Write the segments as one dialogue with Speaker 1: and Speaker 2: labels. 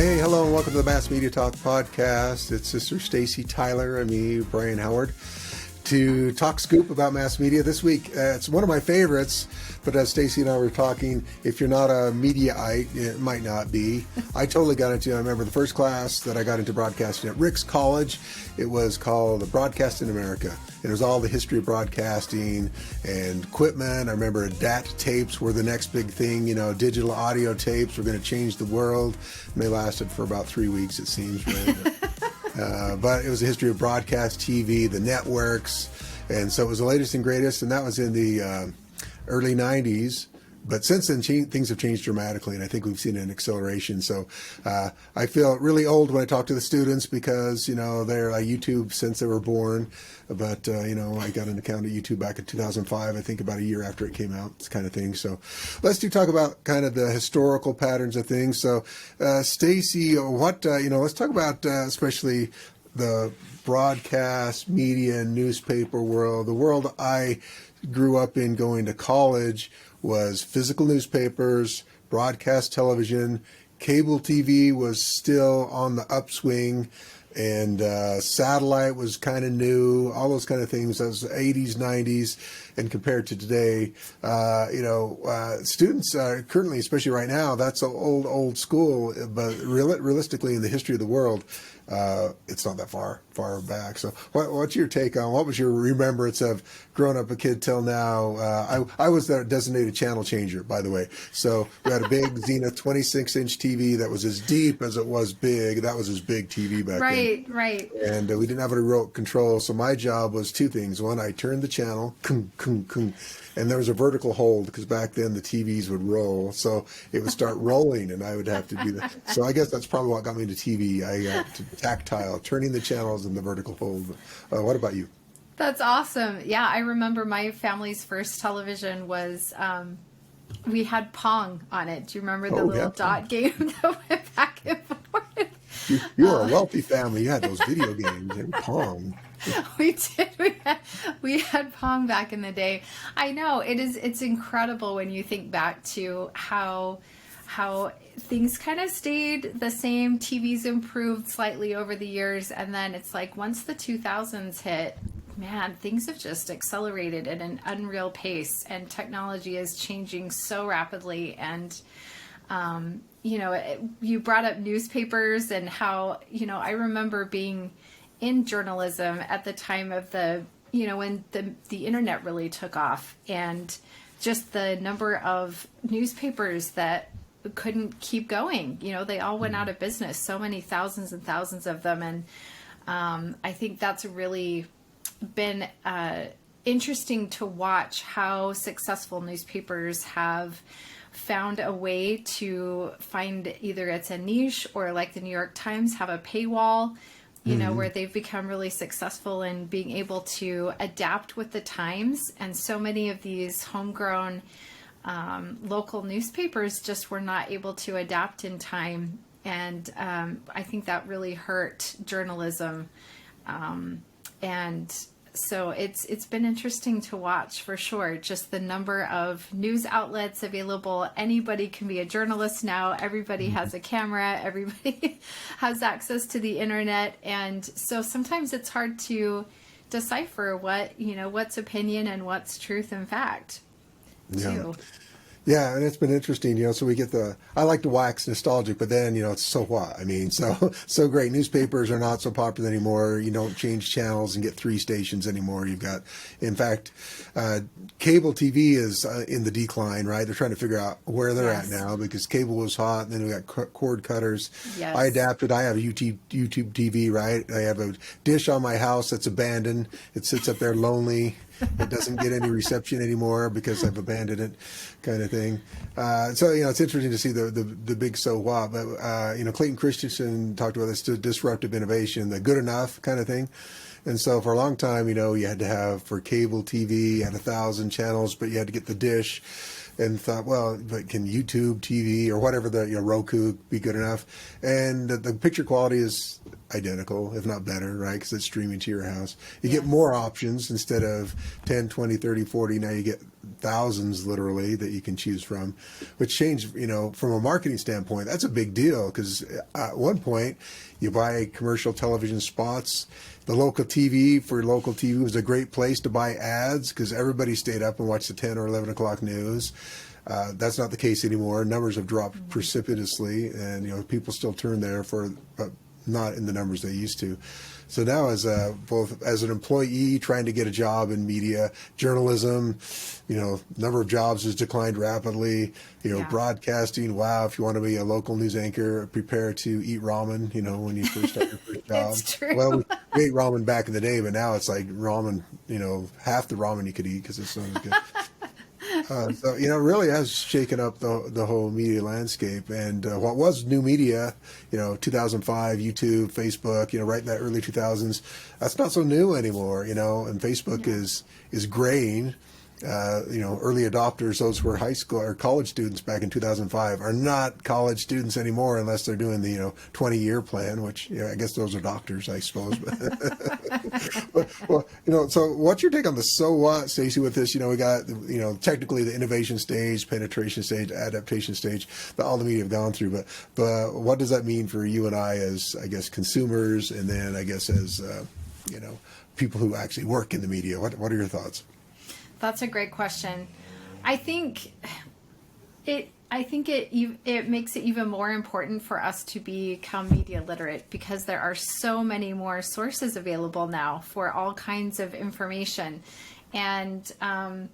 Speaker 1: Hey, hello, and welcome to the Mass Media Talk podcast. It's Sister Stacey, Tyler, and me, Brian Howard, to talk scoop about mass media this week. It's one of my favorites, but as Stacey and I were talking, if you're not a mediaite, it might not be. I totally got into, I remember the first class that I got into broadcasting at Rick's College. It was called Broadcast in America. It was all the history of broadcasting and equipment. I remember DAT tapes were the next big thing, digital audio tapes were going to change the world. And they lasted for about 3 weeks, it seems, right? But it was a history of broadcast TV, the networks, and so it was the latest and greatest, and that was in the early 90s. But since then, things have changed dramatically, and I think we've seen an acceleration. So I feel really old when I talk to the students because, they're YouTube since they were born. But, I got an account at YouTube back in 2005, I think about a year after it came out, this kind of thing. So let's talk about kind of the historical patterns of things. So, Stacey, let's talk about especially the broadcast, media, and newspaper world. The world I grew up in going to college was physical newspapers, broadcast television, cable TV was still on the upswing, and satellite was kind of new, all those kind of things. That was the 80s, 90s, and compared to today, students are currently, especially right now, that's old school, but realistically in the history of the world, it's not that far back. So what's your take on, what was your remembrance of growing up a kid till now? I was the designated channel changer, by the way. So we had a big Zenith 26-inch TV that was as deep as it was big. That was as big TV back then. Right. And we didn't have a remote control. So my job was two things. One, I turned the channel, and there was a vertical hold because back then the TVs would roll. So it would start rolling and I would have to do that. So I guess that's probably what got me into TV. I got to tactile, turning the channels and the vertical hold. What about you?
Speaker 2: That's awesome. Yeah, I remember my family's first television was, we had Pong on it. Do you remember the little dot game that went back and forth?
Speaker 1: You were a wealthy family. You had those video games and Pong.
Speaker 2: We did. We had Pong back in the day. I know it's incredible when you think back to how things kind of stayed the same. TVs improved slightly over the years, and then it's like once the 2000s hit, man, things have just accelerated at an unreal pace, and technology is changing so rapidly. And you brought up newspapers and how I remember being in journalism at the time of when the internet really took off, and just the number of newspapers that couldn't keep going. They all went out of business, so many thousands and thousands of them. And I think that's really been interesting to watch how successful newspapers have found a way to find, either it's a niche or like the New York Times have a paywall, where they've become really successful in being able to adapt with the times. And so many of these homegrown local newspapers just were not able to adapt in time. And I think that really hurt journalism. And so it's been interesting to watch for sure. Just the number of news outlets available. Anybody can be a journalist now. Everybody has a camera. Everybody has access to the internet. And so sometimes it's hard to decipher what's opinion and what's truth and fact too.
Speaker 1: Yeah, and it's been interesting, so we get I like to wax nostalgic, but then, it's so what? I mean, so great. Newspapers are not so popular anymore. You don't change channels and get 3 stations anymore. You've got, in fact, cable TV is in the decline, right? They're trying to figure out where they're at now because cable was hot, and then we got cord cutters. Yes. I adapted. I have YouTube TV, right? I have a dish on my house that's abandoned. It sits up there lonely. It doesn't get any reception anymore because I've abandoned it, kind of thing. So it's interesting to see the big so what. But Clayton Christensen talked about this disruptive innovation, the good enough kind of thing. And so for a long time, you had to have, for cable TV, you had 1,000 channels, but you had to get the dish. And thought, well, but can YouTube TV or whatever, Roku be good enough? And the picture quality is identical, if not better, right? Because it's streaming to your house. You get more options instead of 10, 20, 30, 40. Now you get thousands, literally, that you can choose from, which changed, from a marketing standpoint. That's a big deal because at one point you buy commercial television spots. The local TV was a great place to buy ads because everybody stayed up and watched the 10 or 11 o'clock news. That's not the case anymore. Numbers have dropped precipitously, and people still turn there but not in the numbers they used to. So now, both as an employee trying to get a job in media, journalism, number of jobs has declined rapidly. Broadcasting. Wow, if you want to be a local news anchor, prepare to eat ramen. When you first start your first job.
Speaker 2: It's true.
Speaker 1: Well, we ate ramen back in the day, but now it's like ramen. Half the ramen you could eat because it's not as good. So it really has shaken up the whole media landscape. And what was new media, 2005, YouTube, Facebook, right in that early 2000s, that's not so new anymore. And Facebook is graying. Early adopters, those who were high school or college students back in 2005, are not college students anymore unless they're doing the 20-year plan, which I guess those are doctors, I suppose. Well, so what's your take on the so what, Stacey, with this? We got technically the innovation stage, penetration stage, adaptation stage that all the media have gone through, but what does that mean for you and I as, I guess, consumers, and then I guess as people who actually work in the media? What are your thoughts?
Speaker 2: That's a great question. I think it makes it even more important for us to become media literate because there are so many more sources available now for all kinds of information. And I'm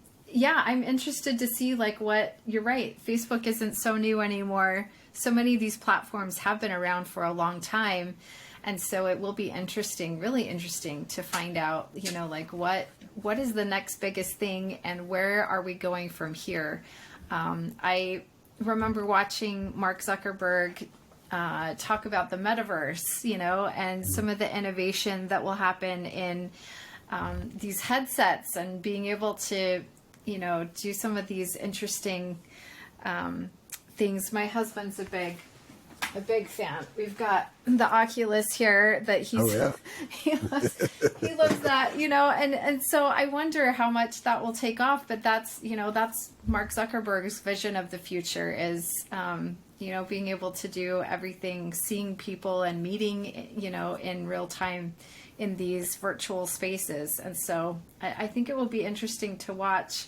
Speaker 2: interested to see what you're right. Facebook isn't so new anymore. So many of these platforms have been around for a long time. And so it will be really interesting to find out, what is the next biggest thing and where are we going from here? I remember watching Mark Zuckerberg talk about the metaverse, and some of the innovation that will happen in these headsets and being able to, do some of these interesting things. My husband's a big fan. We've got the Oculus here that he loves that, and so I wonder how much that will take off, but that's Mark Zuckerberg's vision of the future is, being able to do everything, seeing people and meeting, in real time in these virtual spaces. And so I think it will be interesting to watch.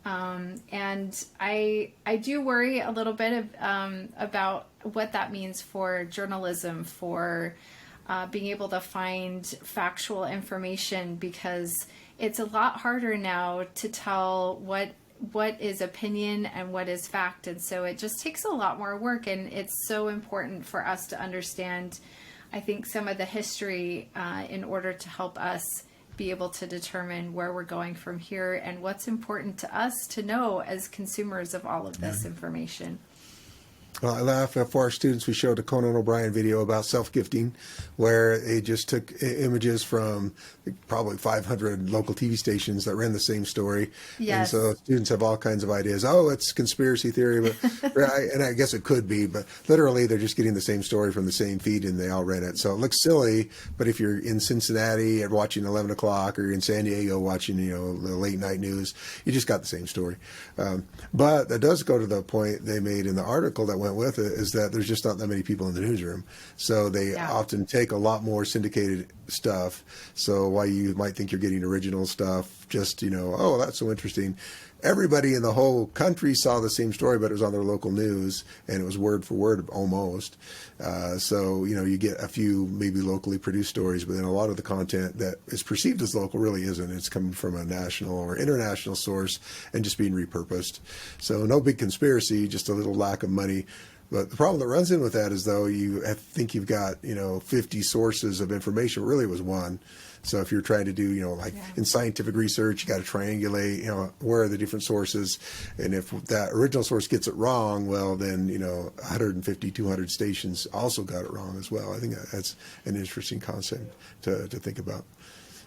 Speaker 2: And I do worry a little bit about what that means for journalism, for being able to find factual information, because it's a lot harder now to tell what is opinion and what is fact. And so it just takes a lot more work, and it's so important for us to understand, I think, some of the history in order to help us be able to determine where we're going from here and what's important to us to know as consumers of all of this information.
Speaker 1: Well, I laugh. For our students, we showed a Conan O'Brien video about self-gifting, where they just took images from probably 500 local TV stations that ran the same story.
Speaker 2: Yes.
Speaker 1: And so students have all kinds of ideas. Oh, it's conspiracy theory, but and I guess it could be, but literally they're just getting the same story from the same feed and they all ran it. So it looks silly, but if you're in Cincinnati and watching 11 o'clock, or you're in San Diego watching, the late night news, you just got the same story. But that does go to the point they made in the article that went with it, is that there's just not that many people in the newsroom. So they often take a lot more syndicated stuff. So while you might think you're getting original stuff, just, oh, that's so interesting. Everybody in the whole country saw the same story, but it was on their local news, and it was word for word almost. So, you get a few maybe locally produced stories, but then a lot of the content that is perceived as local really isn't. It's coming from a national or international source and just being repurposed. So no big conspiracy, just a little lack of money. But the problem that runs in with that is, though, you think you've got, 50 sources of information. It really was one. So if you're trying to do, in scientific research, you got to triangulate, where are the different sources. And if that original source gets it wrong, well, then, 150, 200 stations also got it wrong as well. I think that's an interesting concept to think about.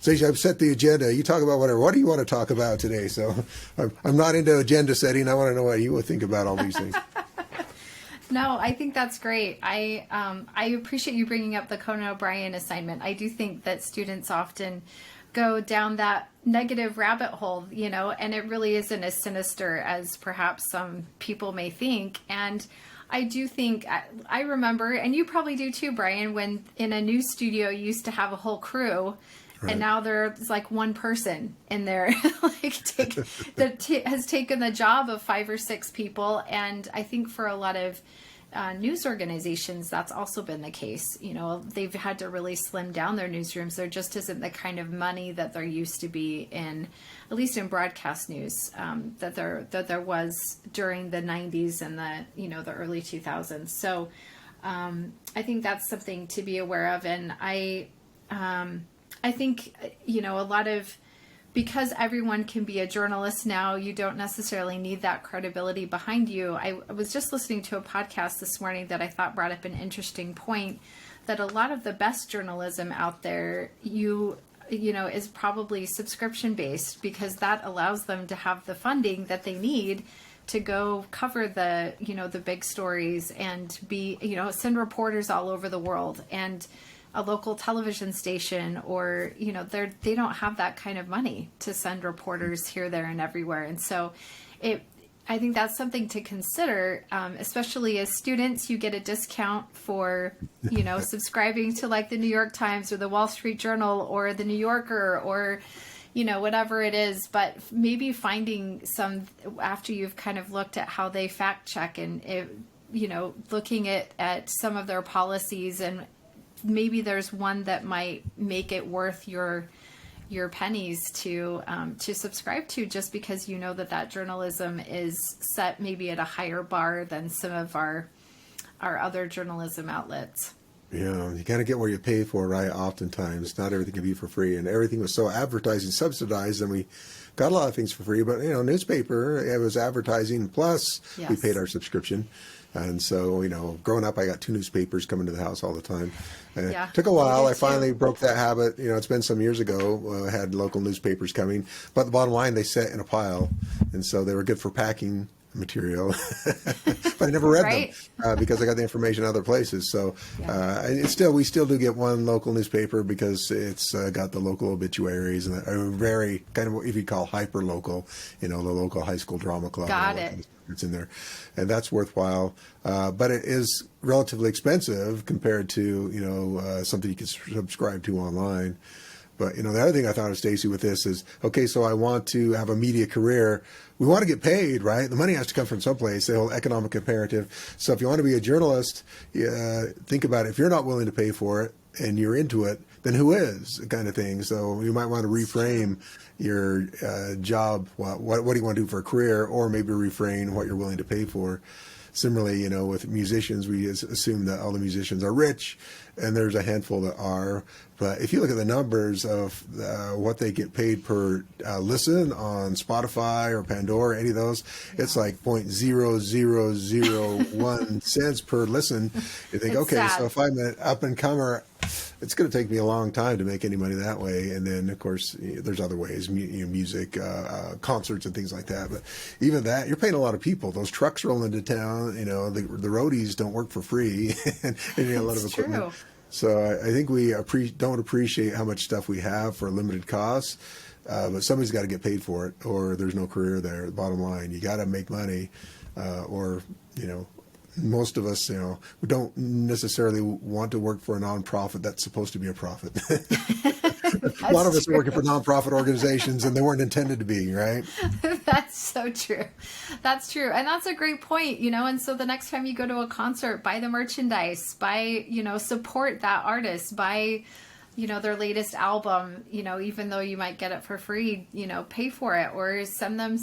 Speaker 1: Stacey, I've set the agenda. You talk about whatever. What do you want to talk about today? So I'm not into agenda setting. I want to know what you would think about all these things.
Speaker 2: No, I think that's great. I appreciate you bringing up the Conan O'Brien assignment. I do think that students often go down that negative rabbit hole, and it really isn't as sinister as perhaps some people may think. And I do think, I remember, and you probably do too, Brian, when in a news studio you used to have a whole crew. Right. And now there's like one person in there has taken the job of 5 or 6 people. And I think for a lot of news organizations, that's also been the case. They've had to really slim down their newsrooms. There just isn't the kind of money that there used to be in, at least in broadcast news, that there was during the 90s and the early 2000s. So I think that's something to be aware of. And I think, a lot of, because everyone can be a journalist now, you don't necessarily need that credibility behind you. I was just listening to a podcast this morning that I thought brought up an interesting point, that a lot of the best journalism out there, is probably subscription based, because that allows them to have the funding that they need to go cover the, the big stories and be, send reporters all over the world. And a local television station, or they don't have that kind of money to send reporters here, there, and everywhere. And so I think that's something to consider, especially as students. You get a discount for subscribing to like the New York Times or the Wall Street Journal or the New Yorker, or whatever it is. But maybe finding some, after you've kind of looked at how they fact check, and looking at some of their policies, and maybe there's one that might make it worth your pennies to subscribe to, just because that journalism is set maybe at a higher bar than some of our other journalism outlets.
Speaker 1: Yeah, you got to get where you pay for, right? Oftentimes, not everything can be for free, and everything was so advertising subsidized, and we got a lot of things for free. But newspaper, it was advertising plus yes. We paid our subscription. And so, growing up, I got 2 newspapers coming to the house all the time.
Speaker 2: Yeah,
Speaker 1: took a while. I finally broke that habit. It's been some years ago. I had local newspapers coming. But the bottom line, they sat in a pile. And so they were good for packing material. But I never read
Speaker 2: right.
Speaker 1: them because I got the information other places. So we still do get one local newspaper because it's got the local obituaries and a very kind of what you call hyper local, the local high school drama club.
Speaker 2: Got it.
Speaker 1: It's in there, and that's worthwhile. But it is relatively expensive compared to something you can subscribe to online. But the other thing I thought of, Stacey, with this is, okay, so I want to have a media career. We want to get paid, right? The money has to come from someplace, the whole economic imperative. So if you want to be a journalist, think about it. If you're not willing to pay for it and you're into it, then who is, kind of thing. So you might want to reframe your job. What do you want to do for a career, or maybe refrain what you're willing to pay for. Similarly, with musicians, we assume that all the musicians are rich, and there's a handful that are. But if you look at the numbers of what they get paid per listen on Spotify or Pandora, any of those, it's like 0.0001 cents per listen. You think, okay, sad. So if I'm an up-and-comer, it's going to take me a long time to make any money that way. And then, of course, there's other ways, music, concerts and things like that. But even that, you're paying a lot of people. Those trucks roll into town, the roadies don't work for free. and a lot of equipment. True. So I think we don't appreciate how much stuff we have for a limited cost. But somebody's got to get paid for it, or there's no career there. Bottom line, you got to make money, or most of us, we don't necessarily want to work for a nonprofit that's supposed to be a profit. A lot of us are working for nonprofit organizations, and they weren't intended to be, right?
Speaker 2: That's so true. That's true. And that's a great point, and so the next time you go to a concert, buy the merchandise, support that artist, buy, their latest album, even though you might get it for free, pay for it, or send them,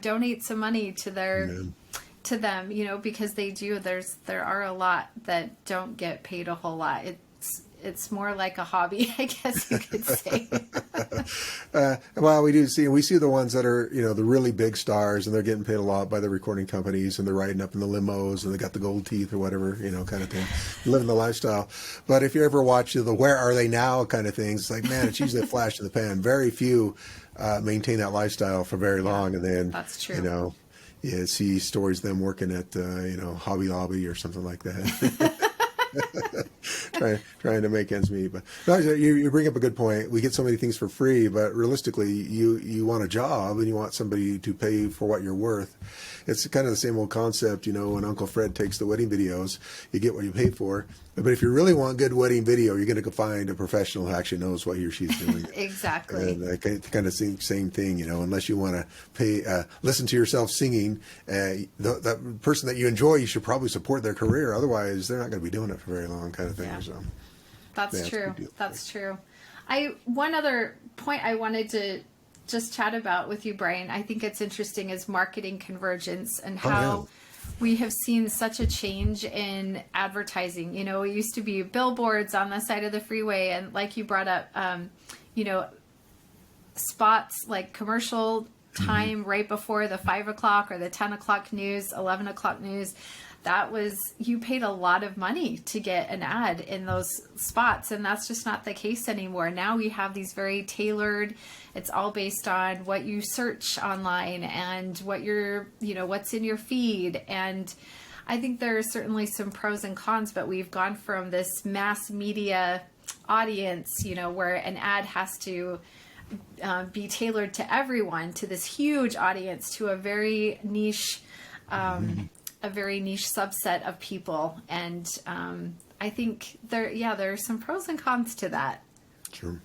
Speaker 2: donate some money to their... Yeah. To them, because they do. There are a lot that don't get paid a whole lot. it's more like a hobby, I guess you could say.
Speaker 1: Well, we see the ones that are, the really big stars, and they're getting paid a lot by the recording companies, and they're riding up in the limos, and they got the gold teeth or whatever, kind of thing, living the lifestyle. But if you ever watch the "Where Are They Now" kind of things, it's like, man, it's usually a flash in the pan. Very few maintain that lifestyle for very long, and then
Speaker 2: that's true.
Speaker 1: You see stories of them working at Hobby Lobby or something like that. trying to make ends meet. But no, you bring up a good point. We get so many things for free, but realistically, you want a job and you want somebody to pay for what you're worth. It's kind of the same old concept, when Uncle Fred takes the wedding videos, you get what you pay for. But if you really want good wedding video, you're going to go find a professional who actually knows what he or she's doing.
Speaker 2: Exactly.
Speaker 1: And kind of same thing, unless you want to pay, listen to yourself singing, that person that you enjoy, you should probably support their career. Otherwise, they're not going to be doing it for very long, kind of thing.
Speaker 2: Yeah.
Speaker 1: So,
Speaker 2: that's true. That's true. One other point I wanted to just chat about with you, Brian, I think it's interesting, is marketing convergence and how we have seen such a change in advertising. It used to be billboards on the side of the freeway, and like you brought up, spots like commercial time right before the 5 o'clock or the 10 o'clock news, 11 o'clock news. You paid a lot of money to get an ad in those spots, and that's just not the case anymore. Now we have these very tailored, it's all based on what you search online and what what's in your feed. And I think there are certainly some pros and cons, but we've gone from this mass media audience, where an ad has to be tailored to everyone, to this huge audience, to a very niche subset of people. And I think there are some pros and cons to that.
Speaker 1: Sure.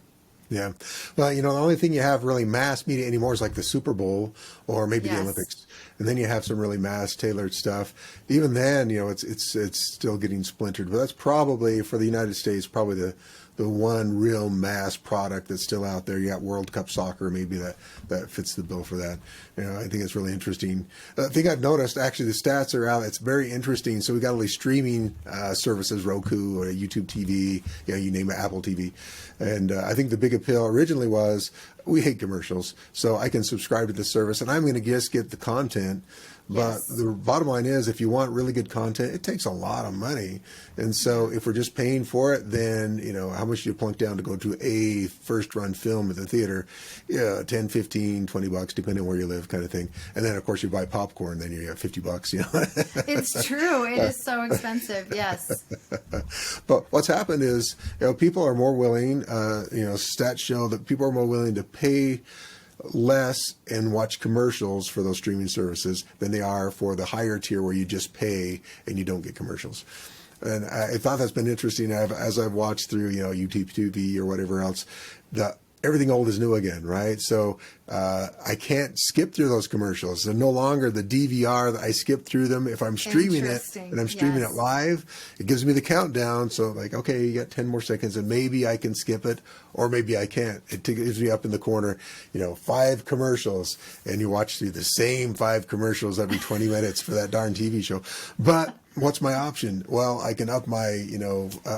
Speaker 1: Yeah. Well, the only thing you have really mass media anymore is like the Super Bowl or maybe the Olympics. And then you have some really mass tailored stuff. Even then, it's still getting splintered. But that's probably, for the United States, probably the one real mass product that's still out there. You got World Cup soccer, maybe that fits the bill for that. I think it's really interesting. The thing I've noticed, actually, the stats are out. It's very interesting. So we got all these streaming services, Roku or YouTube TV, you name it, Apple TV. And I think the big appeal originally was, we hate commercials, so I can subscribe to the service and I'm going to just get the content. But the bottom line is, if you want really good content, it takes a lot of money. And so if we're just paying for it, then, how much do you plunk down to go to a first run film at the theater? 10, 15, $20, depending on where you live, kind of thing. And then, of course, you buy popcorn, then you have $50,
Speaker 2: It's true. It is so expensive. Yes.
Speaker 1: But what's happened is, people are more willing, stats show that people are more willing to pay less and watch commercials for those streaming services than they are for the higher tier where you just pay and you don't get commercials. And I thought that's been interesting as I've watched through, YouTube TV or whatever else. Everything old is new again, right? So I can't skip through those commercials. They're no longer the DVR that I skip through them. If I'm streaming it and I'm streaming it live, it gives me the countdown. So like, okay, you got 10 more seconds and maybe I can skip it or maybe I can't. It gives me up in the corner, 5 commercials, and you watch through the same 5 commercials every 20 minutes for that darn TV show. But what's my option? Well, I can up my,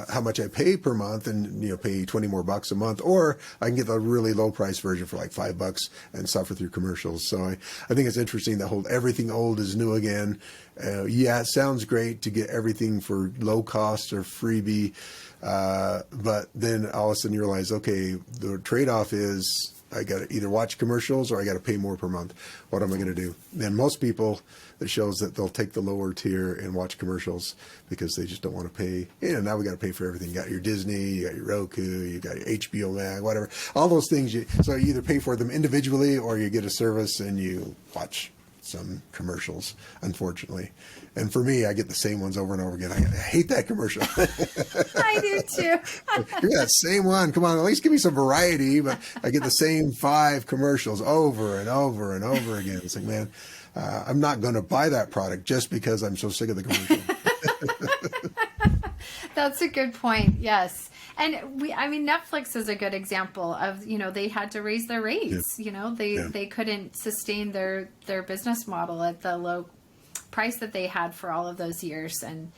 Speaker 1: how much I pay per month and, pay 20 more bucks a month, or I can get the really low price version for like $5 and suffer through commercials. So I think it's interesting that whole everything old is new again. It sounds great to get everything for low cost or freebie. But then all of a sudden you realize, okay, the trade-off is I got to either watch commercials or I got to pay more per month. What am I going to do? And most people, it shows that they'll take the lower tier and watch commercials because they just don't want to pay. Now we got to pay for everything. You got your Disney, you got your Roku, you got your HBO Max, whatever. All those things. So you either pay for them individually or you get a service and you watch some commercials, unfortunately. And for me, I get the same ones over and over again. I hate that commercial.
Speaker 2: I do too.
Speaker 1: Give me that same one. Come on, at least give me some variety. But I get the same 5 commercials over and over and over again. It's like, man, I'm not going to buy that product just because I'm so sick of the commercial.
Speaker 2: That's a good point. Yes. And Netflix is a good example of, they had to raise their rates. They couldn't sustain their business model at the low price that they had for all of those years. And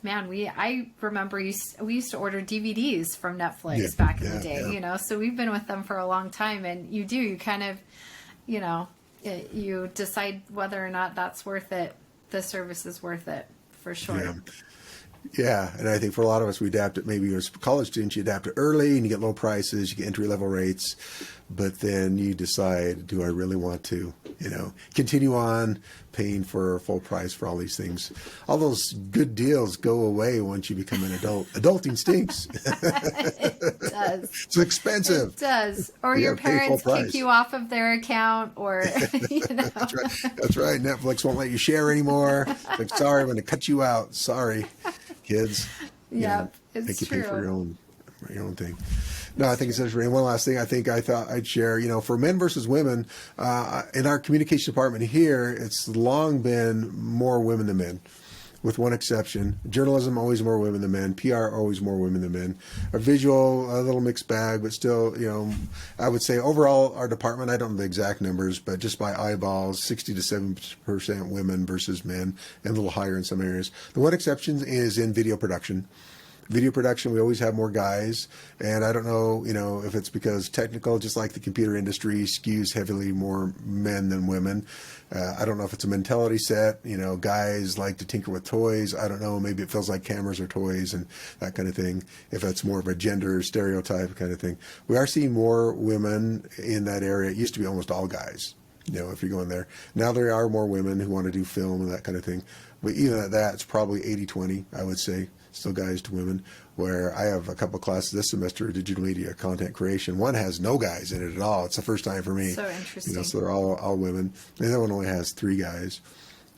Speaker 2: man, I remember we used to order DVDs from Netflix back in the day, you know, so we've been with them for a long time, and you kind of, you know, you decide whether or not that's worth it. The service is worth it for sure.
Speaker 1: Yeah. Yeah, and I think for a lot of us, we adapt it. Maybe as college students, you adapt it early and you get low prices, you get entry-level rates, but then you decide, do I really want to, you know, continue on paying for full price for all these things? All those good deals go away once you become an adult. Adulting stinks.
Speaker 2: It does.
Speaker 1: It's expensive.
Speaker 2: It does. Or your parents kick you off of their account, or, you know.
Speaker 1: That's right. That's right. Netflix won't let you share anymore. It's like, sorry, I'm going to cut you out. Sorry. Kids,
Speaker 2: yeah, it's
Speaker 1: make you
Speaker 2: true.
Speaker 1: pay for your own thing. No, I think it's interesting. And one last thing I thought I'd share, you know, for men versus women, in our communication department here, it's long been more women than men, with one exception. Journalism, always more women than men. PR, always more women than men. Our visual, a little mixed bag, but still, you know, I would say overall our department, I don't know the exact numbers, but just by eyeballs, 60 to 70% women versus men, and a little higher in some areas. The one exception is in video production. Video production, we always have more guys, and I don't know, you know, if it's because technical, just like the computer industry, skews heavily more men than women. I don't know if it's a mentality set, you know, guys like to tinker with toys. I don't know, maybe it feels like cameras are toys and that kind of thing. If it's more of a gender stereotype kind of thing. We are seeing more women in that area. It used to be almost all guys, you know, if you're going there. Now there are more women who want to do film and that kind of thing. But even at that, it's probably 80-20, I would say. Still guys to women, where I have a couple of classes this semester, digital media content creation. One has no guys in it at all. It's the first time for me.
Speaker 2: So interesting.
Speaker 1: You know, so they're all women. The other one only has 3 guys.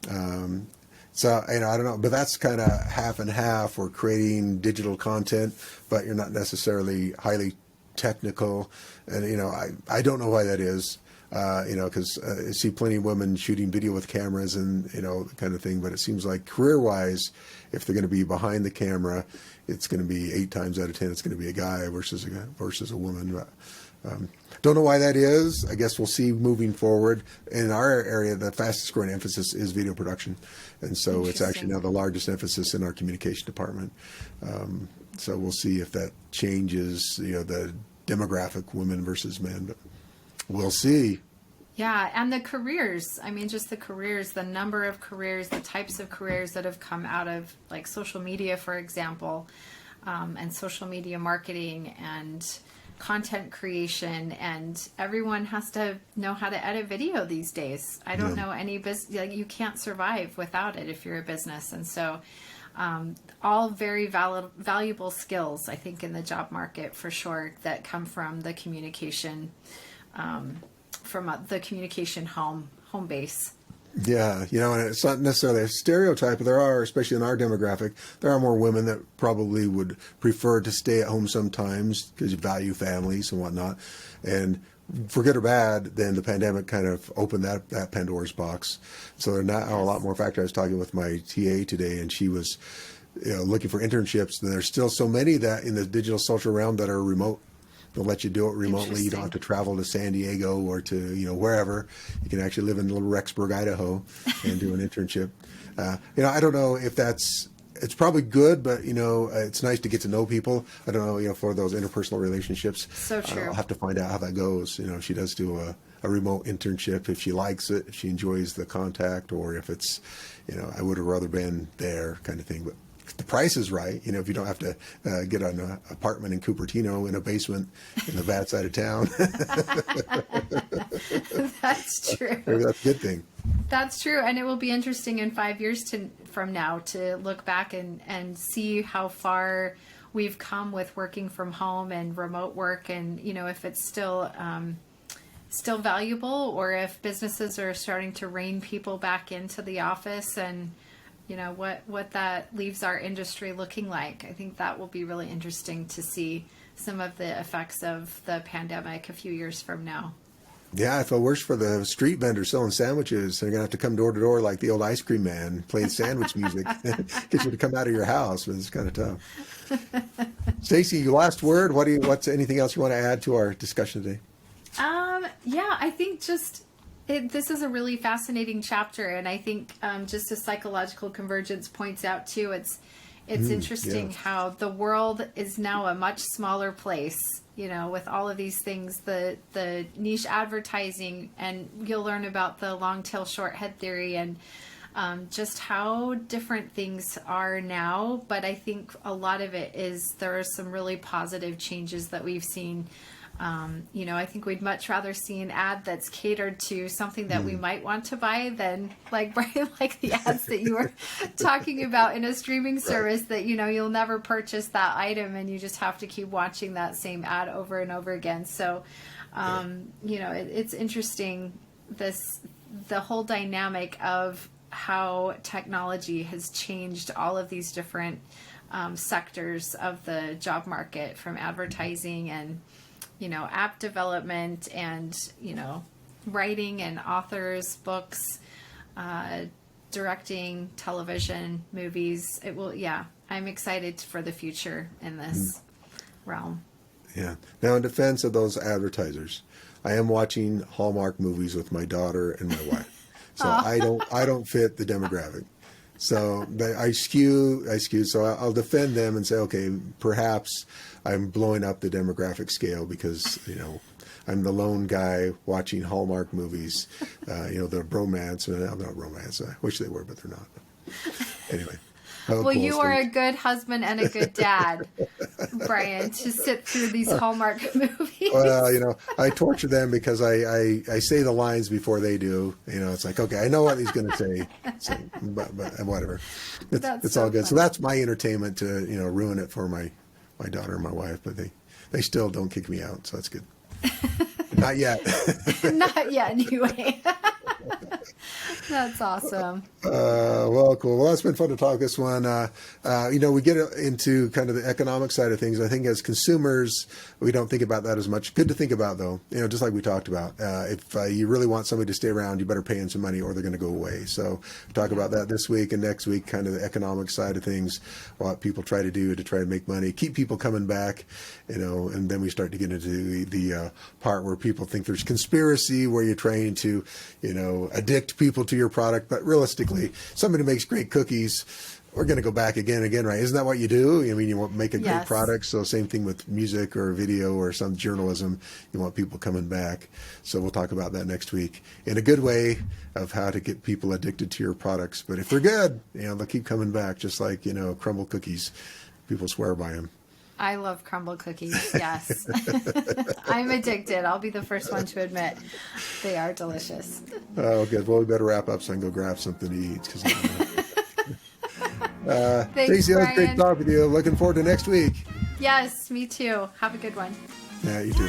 Speaker 1: So, you know, I don't know, but that's kind of half and half. We're creating digital content, but you're not necessarily highly technical. And, you know, I don't know why that is. You know, because I see plenty of women shooting video with cameras and, you know, kind of thing. But it seems like career-wise, if they're going to be behind the camera, it's going to be 8 times out of 10, it's going to be a guy versus a woman. But, don't know why that is. I guess we'll see moving forward. In our area, the fastest growing emphasis is video production. And so it's actually now the largest emphasis in our communication department. So we'll see if that changes, you know, the demographic, women versus men. But we'll see.
Speaker 2: Yeah, and the careers. I mean, just the careers, the number of careers, the types of careers that have come out of, like, social media, for example, and social media marketing and content creation, and everyone has to know how to edit video these days. I don't know any business, like, you can't survive without it if you're a business. And so all very valuable skills, I think, in the job market for sure, that come from the communication home base.
Speaker 1: Yeah, you know, and it's not necessarily a stereotype, but there are, especially in our demographic, there are more women that probably would prefer to stay at home sometimes because you value families and whatnot. And for good or bad, then the pandemic kind of opened that Pandora's box. So there are now a lot more factors. I was talking with my TA today, and she was, you know, looking for internships. And there's still so many that in the digital social realm that are remote. They'll let you do it remotely. You don't have to travel to San Diego or to, you know, wherever. You can actually live in little Rexburg, Idaho, and do an internship. You know, I don't know if it's probably good, but, you know, it's nice to get to know people. I don't know, you know, for those interpersonal relationships.
Speaker 2: So true.
Speaker 1: I'll have to find out how that goes. You know, she does do a remote internship, if she likes it, if she enjoys the contact, or if it's, you know, I would have rather been there kind of thing. But the price is right, you know, if you don't have to get an apartment in Cupertino in a basement in the bad side of town.
Speaker 2: That's true.
Speaker 1: Maybe that's a good thing.
Speaker 2: That's true. And it will be interesting in 5 years from now to look back and see how far we've come with working from home and remote work, and, you know, if it's still valuable, or if businesses are starting to rein people back into the office, and, you know, what that leaves our industry looking like. I think that will be really interesting to see some of the effects of the pandemic a few years from now.
Speaker 1: Yeah, I feel worse for the street vendors selling sandwiches. They're going to have to come door to door like the old ice cream man, play sandwich music, get you to come out of your house. But it's kind of tough. Stacey, last word. What's anything else you want to add to our discussion today?
Speaker 2: Yeah, I think this is a really fascinating chapter, and I think just as psychological convergence points out too, it's interesting
Speaker 1: yeah.
Speaker 2: how the world is now a much smaller place, with all of these things, the niche advertising, and you'll learn about the long tail short head theory, and just how different things are now. But I think a lot of it is there are some really positive changes that we've seen. I think we'd much rather see an ad that's catered to something that we might want to buy than, like Brian, like the ads that you were talking about in a streaming service that, you'll never purchase that item and you just have to keep watching that same ad over and over again. So, it's interesting, the whole dynamic of how technology has changed all of these different sectors of the job market, from advertising and app development and writing and authors, books, directing, television, movies. I'm excited for the future in this realm.
Speaker 1: Yeah. Now, in defense of those advertisers, I am watching Hallmark movies with my daughter and my wife. So I don't fit the demographic. So I skew. So I'll defend them and say, okay, perhaps I'm blowing up the demographic scale because, I'm the lone guy watching Hallmark movies. The romance, not romance. I wish they were, but they're not. Anyway.
Speaker 2: Well, you are a good husband and a good dad, Brian, to sit through these Hallmark movies.
Speaker 1: Well, I torture them because I say the lines before they do. It's like, okay, I know what he's going to say, so, but whatever. It's so all good. Funny. So that's my entertainment to, ruin it for my daughter and my wife, but they still don't kick me out, so that's good. Not yet.
Speaker 2: Not yet, anyway. That's awesome.
Speaker 1: Well, cool. Well, it's been fun to talk this one. We get into kind of the economic side of things. I think as consumers, we don't think about that as much. Good to think about, though, just like we talked about. If you really want somebody to stay around, you better pay them some money or they're going to go away. So talk about that this week and next week, kind of the economic side of things, what people try to do to try to make money, keep people coming back, and then we start to get into the part where people think there's conspiracy, where you're trying to, addict people to your product. But realistically, somebody makes great cookies, we're going to go back again and again, right? Isn't that what you do? You want to make a great product. So same thing with music or video or some journalism. You want people coming back. So we'll talk about that next week in a good way of how to get people addicted to your products. But if they're good, they'll keep coming back, just like, crumble cookies. People swear by them.
Speaker 2: I love crumble cookies. Yes. I'm addicted. I'll be the first one to admit they are delicious.
Speaker 1: Oh, good. Well, we better wrap up so I can go grab something to eat.
Speaker 2: Thanks,
Speaker 1: Stacey, it was
Speaker 2: Brian.
Speaker 1: great to talk with you. Looking forward to next week.
Speaker 2: Yes, me too. Have a good one.
Speaker 1: Yeah, you too.